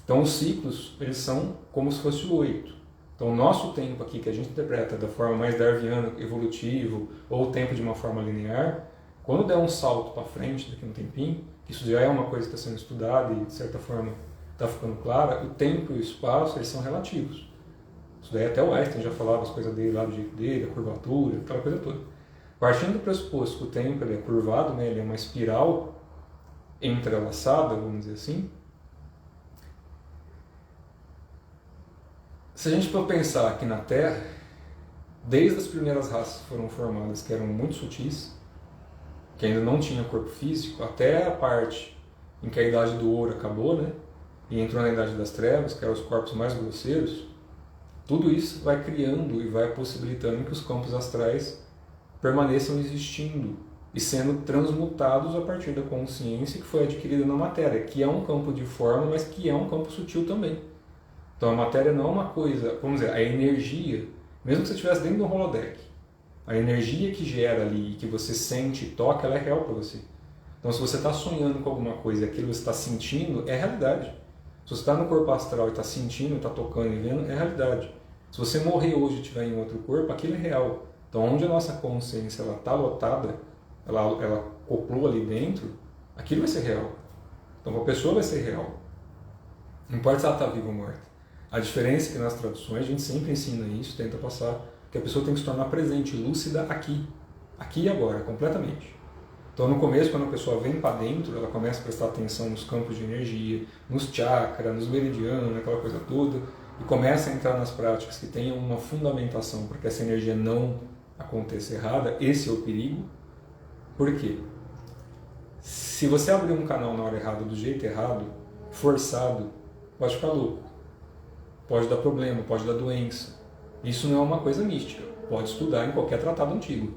Então os ciclos, eles são como se fosse o 8. Então o nosso tempo aqui, que a gente interpreta da forma mais darwiniana, evolutivo, ou o tempo de uma forma linear, quando der um salto para frente, daqui a um tempinho, isso já é uma coisa que está sendo estudada e de certa forma está ficando clara, o tempo e o espaço, eles são relativos. Isso daí até o Einstein já falava as coisas dele lá do jeito dele, a curvatura, aquela coisa toda. Partindo do pressuposto que o tempo ele é curvado, né, ele é uma espiral entrelaçada, vamos dizer assim, se a gente for pensar aqui na Terra, desde as primeiras raças que foram formadas, que eram muito sutis, que ainda não tinha corpo físico, até a parte em que a Idade do Ouro acabou, né? E entrou na Idade das Trevas, que eram os corpos mais grosseiros, tudo isso vai criando e vai possibilitando que os campos astrais permaneçam existindo e sendo transmutados a partir da consciência que foi adquirida na matéria, que é um campo de forma, mas que é um campo sutil também. Então a matéria não é uma coisa, vamos dizer, a energia, mesmo que você estivesse dentro do holodeck, a energia que gera ali, que você sente e toca, ela é real para você. Então se você está sonhando com alguma coisa e aquilo que você está sentindo, é realidade. Se você está no corpo astral e está sentindo, está tocando e vendo, é realidade. Se você morrer hoje e estiver em outro corpo, aquilo é real. Então onde a nossa consciência está lotada, ela acoplou ali dentro, aquilo vai ser real. Então a pessoa vai ser real. Não importa se ela está viva ou morta. A diferença é que nas traduções a gente sempre ensina isso, tenta passar, que a pessoa tem que se tornar presente, lúcida aqui e agora, completamente. Então no começo, quando a pessoa vem para dentro, ela começa a prestar atenção nos campos de energia, nos chakras, nos meridianos, aquela coisa toda, e começa a entrar nas práticas que tenham uma fundamentação para que essa energia não aconteça errada. Esse é o perigo. Por quê? Se você abrir um canal na hora errada, do jeito errado, forçado, pode ficar louco. Pode dar problema, pode dar doença. Isso não é uma coisa mística. Pode estudar em qualquer tratado antigo.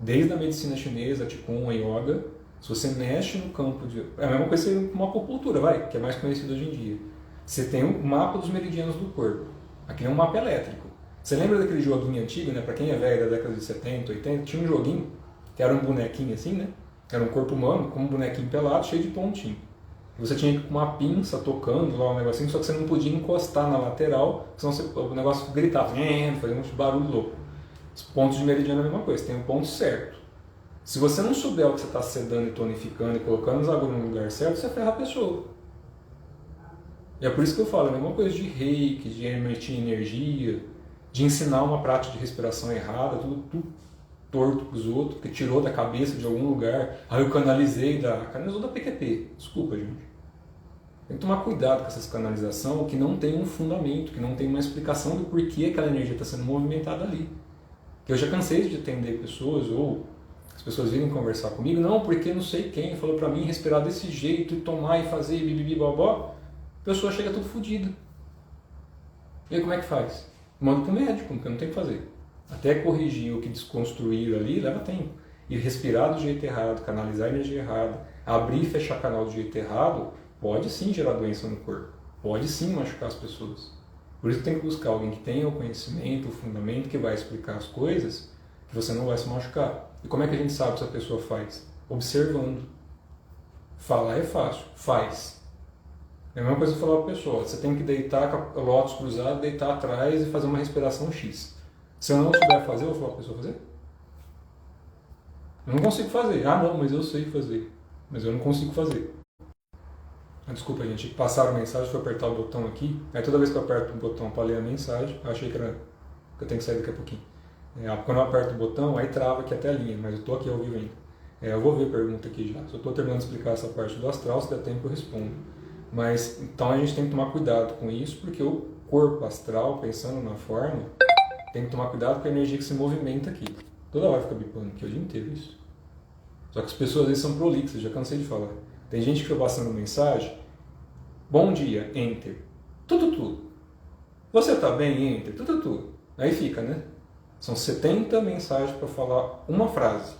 Desde a medicina chinesa, Qigong, a yoga, se você mexe no campo de... É a mesma coisa que uma acupuntura, que é mais conhecido hoje em dia. Você tem um mapa dos meridianos do corpo. Aqui é um mapa elétrico. Você lembra daquele joguinho antigo, né? Para quem é velho da década de 70, 80, tinha um joguinho que era um bonequinho assim, né? Era um corpo humano com um bonequinho pelado, cheio de pontinho. E você tinha que ir com uma pinça tocando lá um negocinho, só que você não podia encostar na lateral, senão o negócio gritava, fazia um barulho louco. Os pontos de meridiano é a mesma coisa, tem um ponto certo. Se você não souber o que você está sedando e tonificando e colocando os agulhas no lugar certo, você ferra a pessoa. E é por isso que eu falo, é a mesma coisa de reiki, de emitir energia, de ensinar uma prática de respiração errada, tudo torto para os outros, que tirou da cabeça de algum lugar, aí eu canalizou da PQP, desculpa gente. Tem que tomar cuidado com essas canalizações que não tem um fundamento, que não tem uma explicação do porquê aquela energia está sendo movimentada ali. Que eu já cansei de atender pessoas, ou as pessoas virem conversar comigo, não, porque não sei quem falou para mim respirar desse jeito, e tomar e fazer, bibibi, bobó, a pessoa chega tudo fodida. E aí como é que faz? Manda para o médico, porque não tem o que fazer. Até corrigir o que desconstruíram ali leva tempo. E respirar do jeito errado, canalizar a energia errada, abrir e fechar canal do jeito errado, pode sim gerar doença no corpo. Pode sim machucar as pessoas. Por isso que tem que buscar alguém que tenha o conhecimento, o fundamento, que vai explicar as coisas, que você não vai se machucar. E como é que a gente sabe se a pessoa faz? Observando. Falar é fácil, faz. É a mesma coisa que falar para a pessoa, você tem que deitar com o lótus cruzado, deitar atrás e fazer uma respiração X. Se eu não souber fazer, eu vou falar para a pessoa fazer? Eu não consigo fazer. Ah, não, mas eu sei fazer. Mas eu não consigo fazer. Ah, desculpa, gente. Passaram a mensagem, fui apertar o botão aqui. Aí toda vez que eu aperto o botão para ler a mensagem, eu achei que eu tenho que sair daqui a pouquinho. Quando eu aperto o botão, aí trava aqui até a linha, mas eu estou aqui ao vivo ainda. Eu vou ver a pergunta aqui já. Se eu estou terminando de explicar essa parte do astral, se der tempo eu respondo. Mas, então a gente tem que tomar cuidado com isso, porque o corpo astral, pensando na forma, tem que tomar cuidado com a energia que se movimenta aqui. Toda hora fica bipando aqui, o dia inteiro isso. Só que as pessoas às vezes são prolixas, já cansei de falar. Tem gente que fica passando mensagem, bom dia, enter, tudo. Você tá bem, enter, tudo. Aí fica, né? São 70 mensagens para falar uma frase.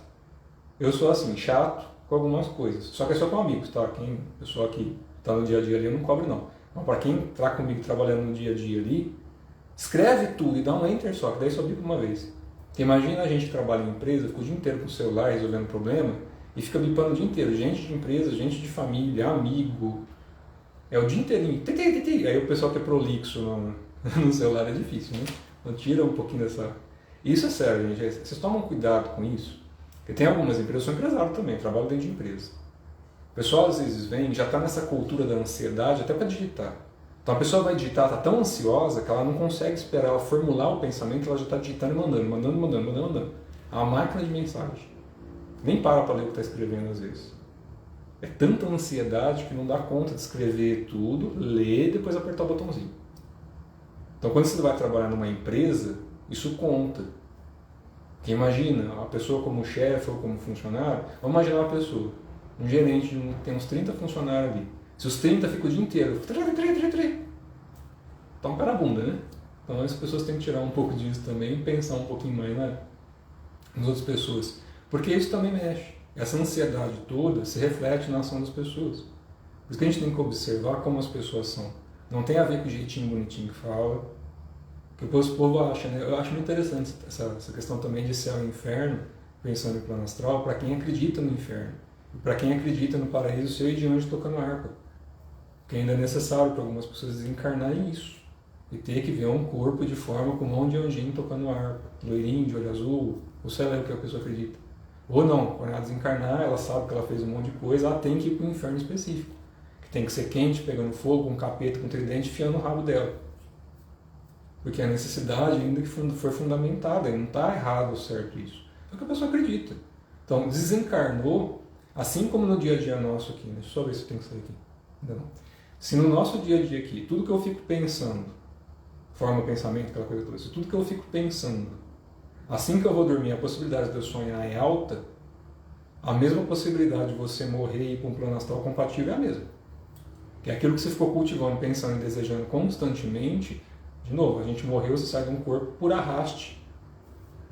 Eu sou assim, chato com algumas coisas. Só que é só com amigos, tá? Pessoa que tá no dia a dia ali, eu não cobro não. Mas para quem tá comigo trabalhando no dia a dia ali, escreve tudo e dá um enter só, que daí só bipa uma vez. Porque imagina a gente que trabalha em empresa, fica o dia inteiro com o celular resolvendo problema e fica bipando o dia inteiro. Gente de empresa, gente de família, amigo. É o dia inteirinho. Aí o pessoal que é prolixo no celular é difícil, né? Então tira um pouquinho dessa... Isso é sério, gente. Vocês tomam cuidado com isso. Porque tem algumas empresas, eu sou empresário também, trabalho dentro de empresa. O pessoal às vezes vem, já está nessa cultura da ansiedade até para digitar. Então a pessoa vai digitar, está tão ansiosa que ela não consegue esperar ela formular o pensamento, ela já está digitando e mandando. É uma máquina de mensagem. Nem para ler o que está escrevendo às vezes. É tanta ansiedade que não dá conta de escrever tudo, ler e depois apertar o botãozinho. Então quando você vai trabalhar numa empresa, isso conta. Porque imagina, a pessoa como chefe ou como funcionário, vamos imaginar uma pessoa, um gerente, tem uns 30 funcionários ali. Se os 30 ficam o dia inteiro, tá um cara bunda, né? Então as pessoas têm que tirar um pouco disso também e pensar um pouquinho mais nas outras pessoas. Porque isso também mexe. Essa ansiedade toda se reflete na ação das pessoas. Por isso que a gente tem que observar como as pessoas são. Não tem a ver com o jeitinho bonitinho que fala. Que o povo acha, né? Eu acho muito interessante essa questão também de céu e inferno, pensando em plano astral, para quem acredita no inferno. E para quem acredita no paraíso, ser de anjo tocando harpa. Porque ainda é necessário para algumas pessoas desencarnarem isso. E ter que ver um corpo de forma com um monte de anjinho tocando harpa. Loirinho, de olho azul, ou sei lá o que a pessoa acredita. Ou não, quando ela desencarnar, ela sabe que ela fez um monte de coisa, ela tem que ir para um inferno específico. Que tem que ser quente, pegando fogo, um capeta com tridente, enfiando o rabo dela. Porque a necessidade ainda que foi fundamentada, e não está errado ou certo isso. É o que a pessoa acredita. Então, desencarnou, assim como no dia a dia nosso aqui, deixa eu só ver se eu tenho que sair aqui. Ainda não. Se no nosso dia a dia aqui, tudo que eu fico pensando, forma o pensamento, aquela coisa toda, se tudo que eu fico pensando, assim que eu vou dormir, a possibilidade de eu sonhar é alta, A mesma possibilidade de você morrer e ir para um plano astral compatível é a mesma. Que é aquilo que você ficou cultivando, pensando e desejando constantemente. De novo, a gente morreu, você sai de um corpo por arraste,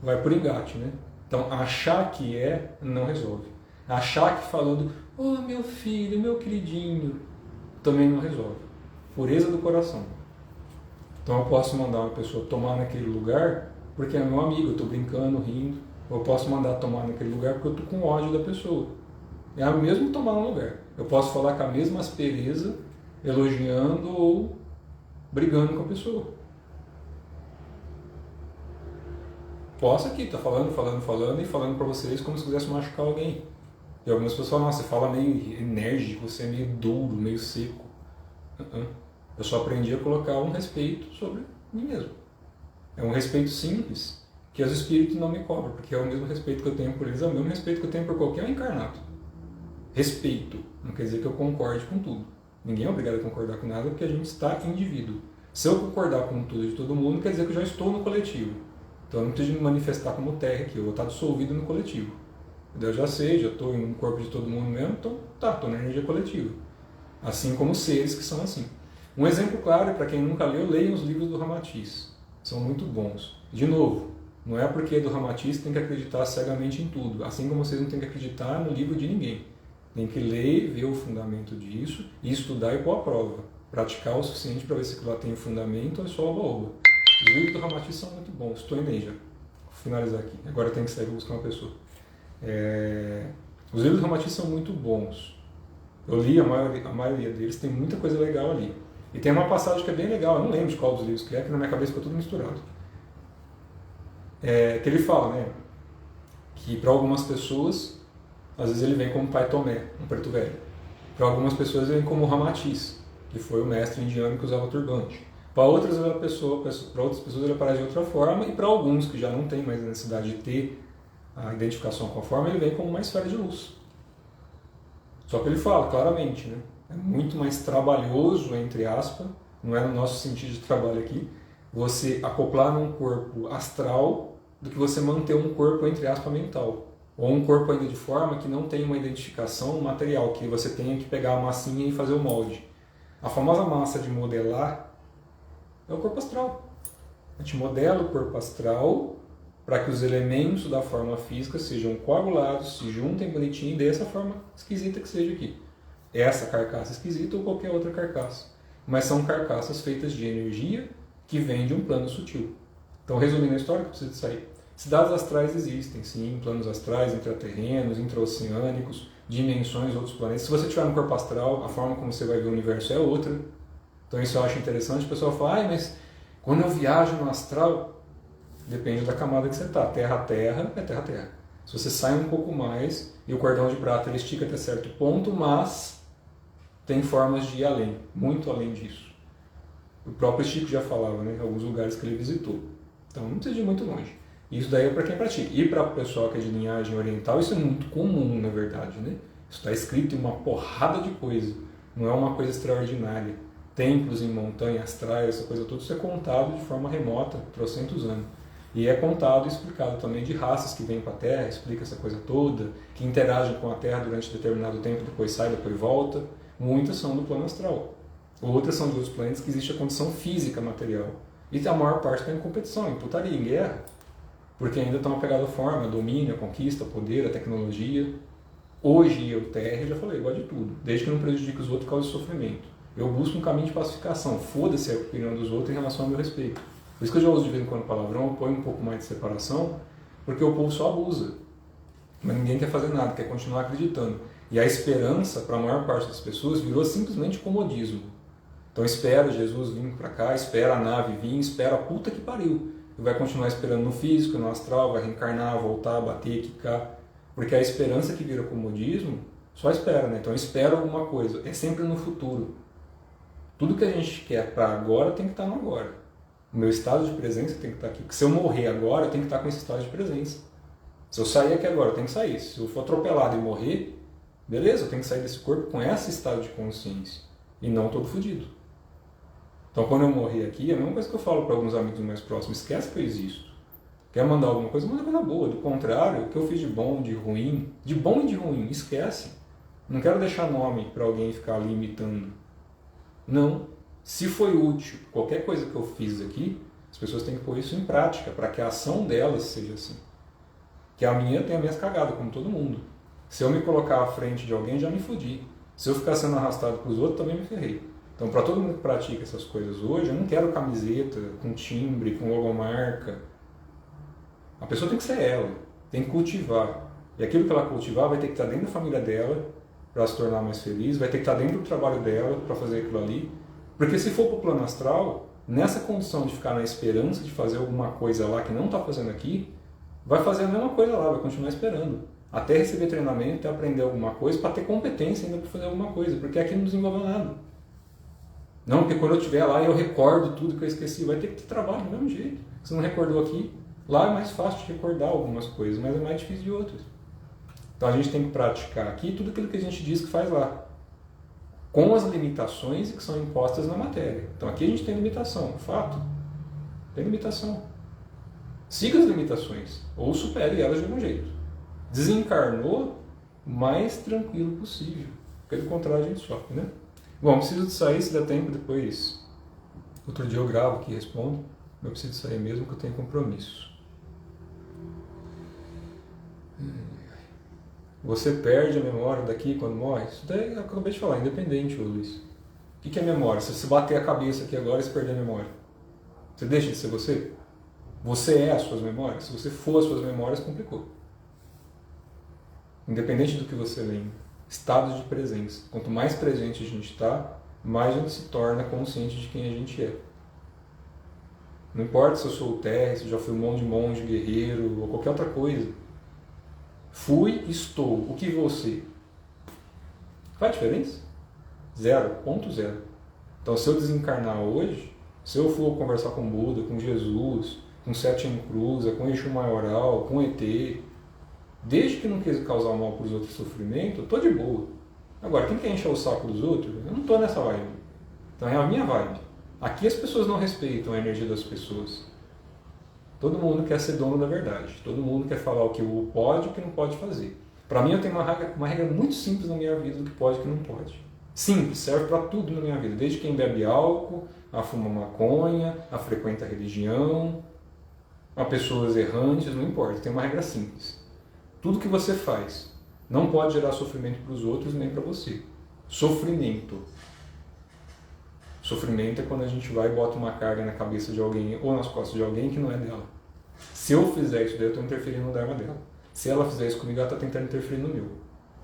vai por engate, né? Então, achar que não resolve. Achar que falando, oh, meu filho, meu queridinho, também não resolve. Pureza do coração. Então, eu posso mandar uma pessoa tomar naquele lugar porque é meu amigo, eu estou brincando, rindo. Ou eu posso mandar tomar naquele lugar porque eu estou com ódio da pessoa. É o mesmo tomar no lugar. Eu posso falar com a mesma aspereza, elogiando ou brigando com a pessoa. Posso aqui, tá falando e falando para vocês como se quisesse machucar alguém. E algumas pessoas falam, nossa, você fala meio enérgico, você é meio duro, meio seco. Eu só aprendi a colocar um respeito sobre mim mesmo. É um respeito simples, que os espíritos não me cobram, porque é o mesmo respeito que eu tenho por eles, é o mesmo respeito que eu tenho por qualquer encarnado. Respeito, não quer dizer que eu concorde com tudo. Ninguém é obrigado a concordar com nada, porque a gente está indivíduo. Se eu concordar com tudo de todo mundo, quer dizer que eu já estou no coletivo. Então eu não preciso me manifestar como terra aqui, eu vou estar dissolvido no coletivo. Eu já sei, já estou em um corpo de todo mundo mesmo, então estou na energia coletiva. Assim como os seres que são assim. Um exemplo claro, para quem nunca leu, leiam os livros do Ramatiz. São muito bons. De novo, não é porque é do Ramatiz que tem que acreditar cegamente em tudo. Assim como vocês não têm que acreditar no livro de ninguém. Tem que ler, ver o fundamento disso e estudar e pôr a prova. Praticar o suficiente para ver se aquilo lá tem fundamento ou é só oba-oba. Os livros do Ramatiz são muito bons. Estou indo aí já. Vou finalizar aqui. Agora eu tenho que sair para buscar uma pessoa. Os livros do Ramatiz são muito bons. Eu li a maioria deles, tem muita coisa legal ali. E tem uma passagem que é bem legal, eu não lembro de qual dos livros que é, que na minha cabeça ficou tudo misturado. Que ele fala, né, que para algumas pessoas, às vezes ele vem como Pai Tomé, um preto velho. Para algumas pessoas ele vem como Ramatiz, que foi o mestre indiano que usava turbante. Para outras pessoas ele aparece de outra forma, e para alguns que já não têm mais necessidade de ter a identificação com a forma, ele vem como uma esfera de luz. Só que ele fala claramente, né? É muito mais trabalhoso, entre aspas, não é no nosso sentido de trabalho aqui, você acoplar num corpo astral do que você manter um corpo, entre aspas, mental. Ou um corpo ainda de forma que não tem uma identificação material, que você tenha que pegar a massinha e fazer o molde. A famosa massa de modelar é o corpo astral. A gente modela o corpo astral para que os elementos da forma física sejam coagulados, se juntem bonitinho e dê essa forma esquisita que seja aqui. Essa carcaça esquisita ou qualquer outra carcaça. Mas são carcaças feitas de energia que vem de um plano sutil. Então, resumindo a história, que precisa sair. Cidades astrais existem, sim, planos astrais, intraterrenos, intraoceânicos, dimensões, outros planetas. Se você tiver no corpo astral, a forma como você vai ver o universo é outra. Então, isso eu acho interessante. O pessoal fala, mas quando eu viajo no astral, depende da camada que você está. Terra-terra é terra-terra. Se você sai um pouco mais, e o cordão de prata ele estica até certo ponto, mas tem formas de ir além, muito além disso. O próprio Chico já falava, né, em alguns lugares que ele visitou. Então não precisa ir muito longe. Isso daí é para quem pratica. E para o pessoal que é de linhagem oriental, isso é muito comum, na verdade, né? Isso está escrito em uma porrada de coisa. Não é uma coisa extraordinária. Templos em montanhas astrais, essa coisa toda, isso é contado de forma remota, trocentos anos. E é contado e explicado também de raças que vêm para a Terra, explica essa coisa toda, que interagem com a Terra durante determinado tempo, depois sai, depois volta. Muitas são do plano astral. Outras são de outros planetas que existe a condição física material. E a maior parte está em competição, em putaria, em guerra. Porque ainda estão apegados à forma, a domínio, a conquista, o poder, a tecnologia. Hoje eu, Terra, já falei, igual de tudo. Desde que não prejudique os outros e cause sofrimento. Eu busco um caminho de pacificação. Foda-se a opinião dos outros em relação ao meu respeito. Por isso que eu já uso de vez em quando palavrão, eu ponho um pouco mais de separação, porque o povo só abusa. Mas ninguém quer fazer nada, quer continuar acreditando. E a esperança, para a maior parte das pessoas, virou simplesmente comodismo. Então espera Jesus vir para cá, espera a nave vir, espera a puta que pariu. E vai continuar esperando no físico, no astral, vai reencarnar, voltar, bater, quicar. Porque a esperança que vira comodismo, só espera, né? Então espera alguma coisa, é sempre no futuro. Tudo que a gente quer para agora tem que estar no agora. O meu estado de presença tem que estar aqui. Porque se eu morrer agora, eu tenho que estar com esse estado de presença. Se eu sair aqui agora, eu tenho que sair. Se eu for atropelado e morrer, beleza, eu tenho que sair desse corpo com esse estado de consciência. E não todo fodido. Então, quando eu morrer aqui, é a mesma coisa que eu falo para alguns amigos mais próximos. Esquece que eu existo. Quer mandar alguma coisa? Manda coisa boa. Do contrário, o que eu fiz de bom e de ruim, esquece. Não quero deixar nome para alguém ficar ali imitando. Não. Se foi útil, qualquer coisa que eu fiz aqui, as pessoas têm que pôr isso em prática, para que a ação delas seja assim. Que a minha tem as minhas cagadas, como todo mundo. Se eu me colocar à frente de alguém, já me fodi. Se eu ficar sendo arrastado para os outros, também me ferrei. Então, para todo mundo que pratica essas coisas hoje, eu não quero camiseta com timbre, com logomarca. A pessoa tem que ser ela, tem que cultivar. E aquilo que ela cultivar vai ter que estar dentro da família dela, para se tornar mais feliz, vai ter que estar dentro do trabalho dela, para fazer aquilo ali. Porque se for para o plano astral, nessa condição de ficar na esperança de fazer alguma coisa lá que não está fazendo aqui, vai fazer a mesma coisa lá, vai continuar esperando. Até receber treinamento, até aprender alguma coisa, para ter competência ainda para fazer alguma coisa, porque aqui não desenvolveu nada. Não, porque quando eu estiver lá eu recordo tudo que eu esqueci, vai ter que ter trabalho do mesmo jeito. Se não recordou aqui, lá é mais fácil de recordar algumas coisas, mas é mais difícil de outras. Então a gente tem que praticar aqui tudo aquilo que a gente diz que faz lá, com as limitações que são impostas na matéria. Então aqui a gente tem limitação, fato, tem limitação. Siga as limitações, ou supere elas de algum jeito. Desencarnou o mais tranquilo possível, porque do contrário a gente sofre, né? Bom, preciso de sair, se der tempo depois. Outro dia eu gravo aqui e respondo, mas eu preciso sair mesmo que eu tenho compromisso. Você perde a memória daqui quando morre? Isso daí eu acabei de falar, independente, Luiz. O que é memória? Se você bater a cabeça aqui agora e você perder a memória, você deixa de ser você? Você é as suas memórias? Se você for as suas memórias, complicou. Independente do que você lembra. Estado de presença. Quanto mais presente a gente está, mais a gente se torna consciente de quem a gente é. Não importa se eu sou o Terra, se eu já fui um monge, guerreiro ou qualquer outra coisa. Fui, estou. O que você? Faz diferença? 0,0. Então, se eu desencarnar hoje, se eu for conversar com Buda, com Jesus, com Sétimo Cruza, com Exu Maioral, com ET, desde que não quis causar mal para os outros sofrimento, eu estou de boa. Agora, quem quer encher o saco dos outros, eu não estou nessa vibe. Então é a minha vibe. Aqui as pessoas não respeitam a energia das pessoas. Todo mundo quer ser dono da verdade. Todo mundo quer falar o que pode e o que não pode fazer. Para mim, eu tenho uma regra muito simples na minha vida do que pode e o que não pode. Simples, serve para tudo na minha vida. Desde quem bebe álcool, a fuma maconha, a frequenta a religião, a pessoas errantes, não importa. Tem uma regra simples. Tudo que você faz não pode gerar sofrimento para os outros nem para você. Sofrimento. Sofrimento é quando a gente vai e bota uma carga na cabeça de alguém ou nas costas de alguém que não é dela. Se eu fizer isso daí, eu estou interferindo no dharma dela. Se ela fizer isso comigo, ela está tentando interferir no meu.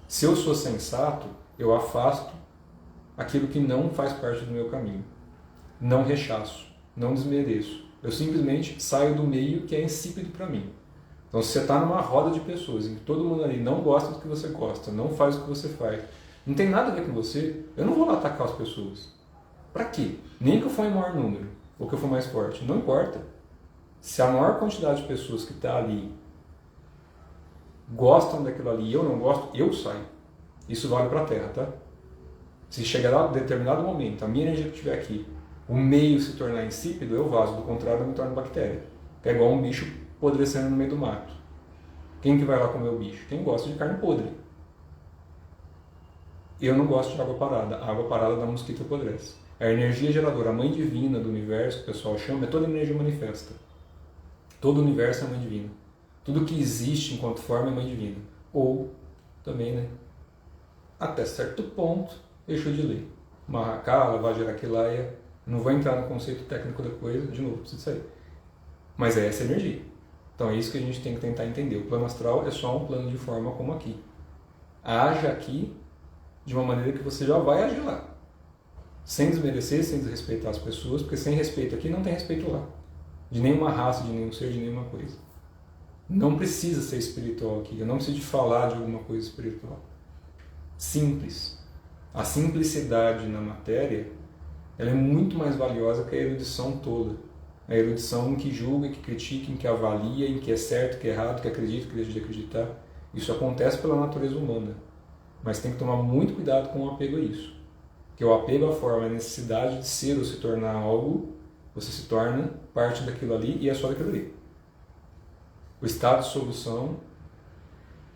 Se eu sou sensato, eu afasto aquilo que não faz parte do meu caminho. Não rechaço, não desmereço. Eu simplesmente saio do meio que é insípido para mim. Então, se você está numa roda de pessoas em que todo mundo ali não gosta do que você gosta, não faz o que você faz, não tem nada a ver com você, eu não vou lá atacar as pessoas. Para quê? Nem que eu for em maior número, ou que eu for mais forte, não importa. Se a maior quantidade de pessoas que está ali gostam daquilo ali e eu não gosto, eu saio. Isso vale para a Terra, tá? Se chegar a determinado momento, a minha energia que estiver aqui, o meio se tornar insípido, eu vazo, do contrário eu me torno bactéria. É igual um bicho apodrecendo no meio do mato. Quem que vai lá comer o bicho? Quem gosta de carne podre. Eu não gosto de água parada. A água parada dá mosquito e apodrece. A energia geradora, a mãe divina do universo, que o pessoal chama, é toda energia manifesta. Todo o universo é mãe divina. Tudo que existe enquanto forma é mãe divina. Ou, também, né? Até certo ponto, Exu de lei. Mahakala, Vajrakeelaya. Não vou entrar no conceito técnico da coisa, de novo, preciso sair. Mas é essa energia. Então é isso que a gente tem que tentar entender. O plano astral é só um plano de forma como aqui. Haja aqui de uma maneira que você já vai agir lá. Sem desmerecer, sem desrespeitar as pessoas, porque sem respeito aqui não tem respeito lá. De nenhuma raça, de nenhum ser, de nenhuma coisa. Não precisa ser espiritual aqui. Eu não preciso de falar de alguma coisa espiritual. Simples. A simplicidade na matéria, ela é muito mais valiosa que a erudição toda. A erudição em que julga, em que critica, em que avalia, em que é certo, que é errado, que acredita, que deixa de acreditar. Isso acontece pela natureza humana. Mas tem que tomar muito cuidado com o apego a isso. Porque o apego à forma, a necessidade de ser ou se tornar algo, você se torna parte daquilo ali e é só daquilo ali. O estado de solução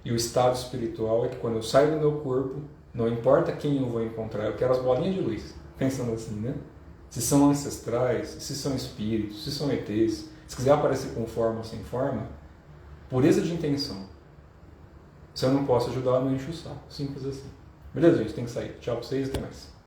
e o estado espiritual é que quando eu saio do meu corpo, não importa quem eu vou encontrar, eu quero as bolinhas de luz. Pensando assim, né? Se são ancestrais, se são espíritos, se são ETs, se quiser aparecer com forma ou sem forma, pureza de intenção. Se eu não posso ajudar, eu não encho o saco. Simples assim. Beleza, gente? Tem que sair. Tchau pra vocês e até mais.